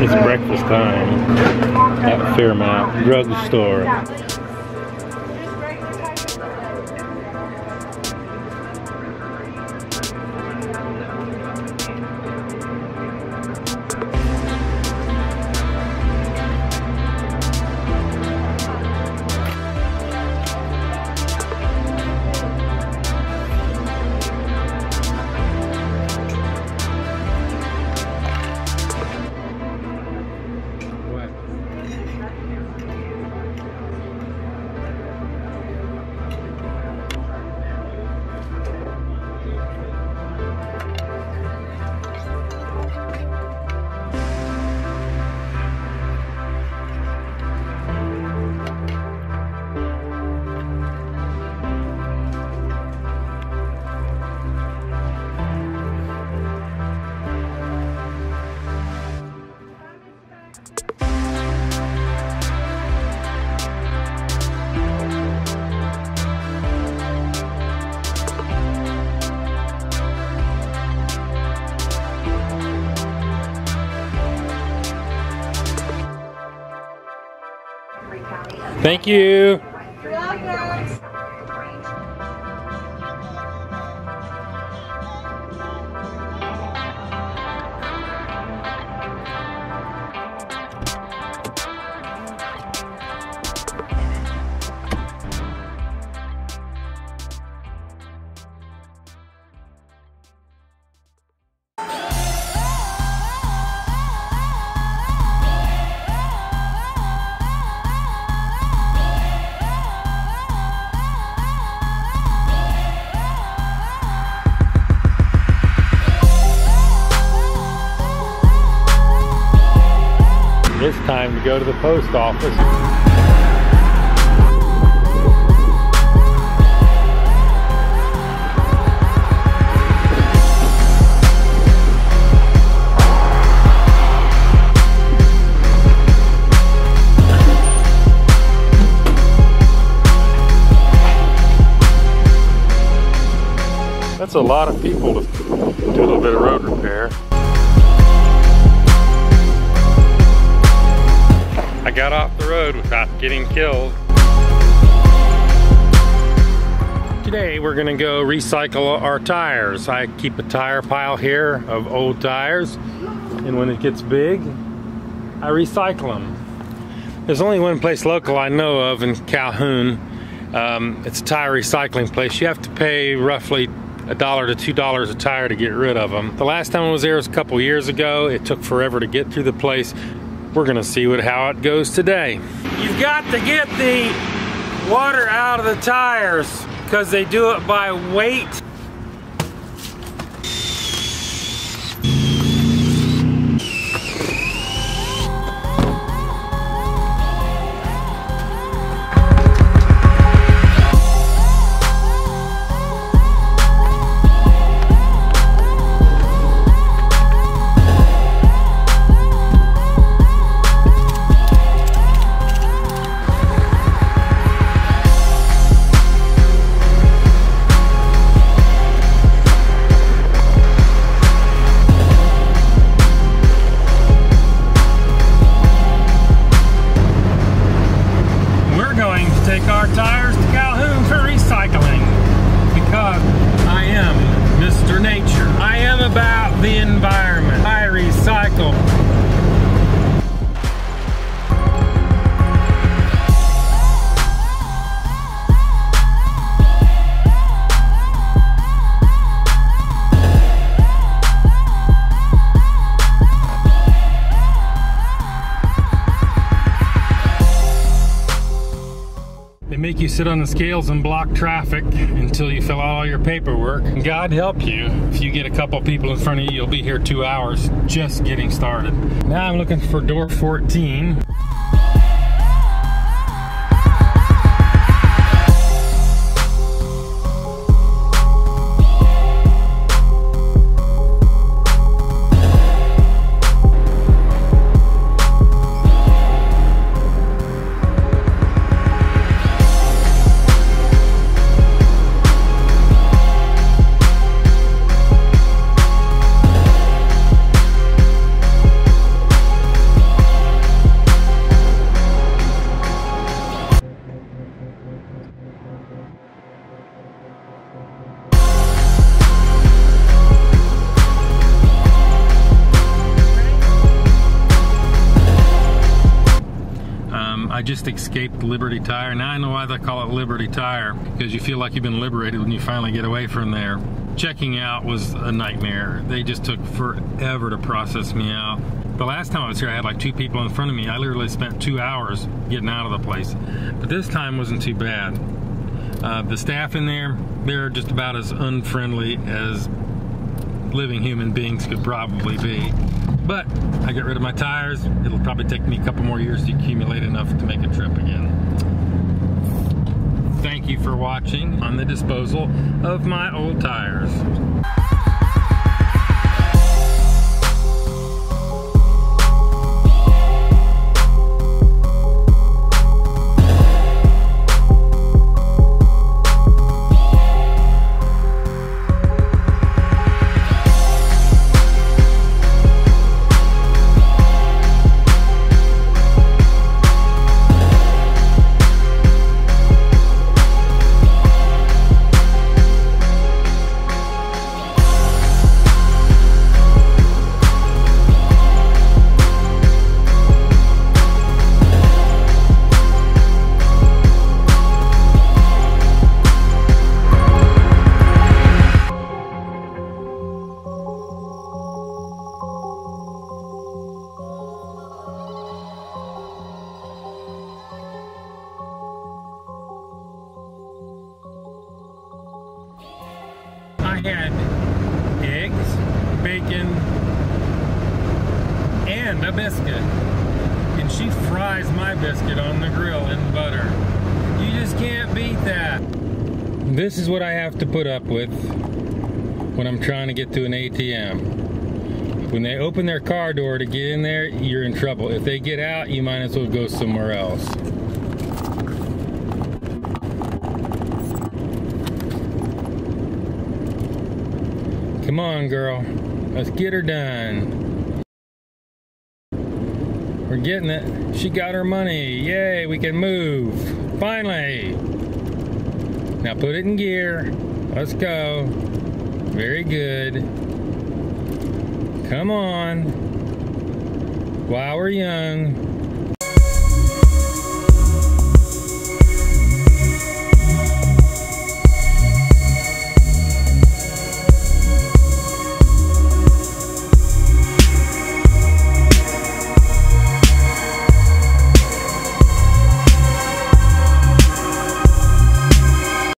It's breakfast time at Fairmount Drugstore. Thank you. It's time to go to the post office. That's a lot of people to do a little bit of road repair. I got off the road without getting killed. Today we're gonna go recycle our tires. I keep a tire pile here of old tires, and when it gets big, I recycle them. There's only one place local I know of in Calhoun. It's a tire recycling place. You have to pay roughly $1 to $2 a tire to get rid of them. The last time I was there was a couple years ago. It took forever to get through the place. We're gonna see how it goes today. You've got to get the water out of the tires because they do it by weight. take our tires to Calhoun for recycling because I am Mr. Nature. I am about the environment. I recycle. They make you sit on the scales and block traffic until you fill out all your paperwork. And God help you, if you get a couple people in front of you, you'll be here 2 hours just getting started. Now I'm looking for door 14. I just escaped Liberty Tire. Now I know why they call it Liberty Tire, because you feel like you've been liberated when you finally get away from there. Checking out was a nightmare. They just took forever to process me out. The last time I was here, I had like 2 people in front of me. I literally spent 2 hours getting out of the place. But this time wasn't too bad. The staff in there, they're just about as unfriendly as living human beings could probably be. But I get rid of my tires. It'll probably take me a couple more years to accumulate enough to make a trip again. Thank you for watching on the disposal of my old tires. I had eggs, bacon, and a biscuit. And she fries my biscuit on the grill in butter. You just can't beat that. This is what I have to put up with when I'm trying to get to an ATM. When they open their car door to get in there, you're in trouble. If they get out, you might as well go somewhere else. Come on, girl. Let's get her done. We're getting it. She got her money. Yay, we can move. Finally. Now put it in gear. Let's go. Very good. Come on. While we're young.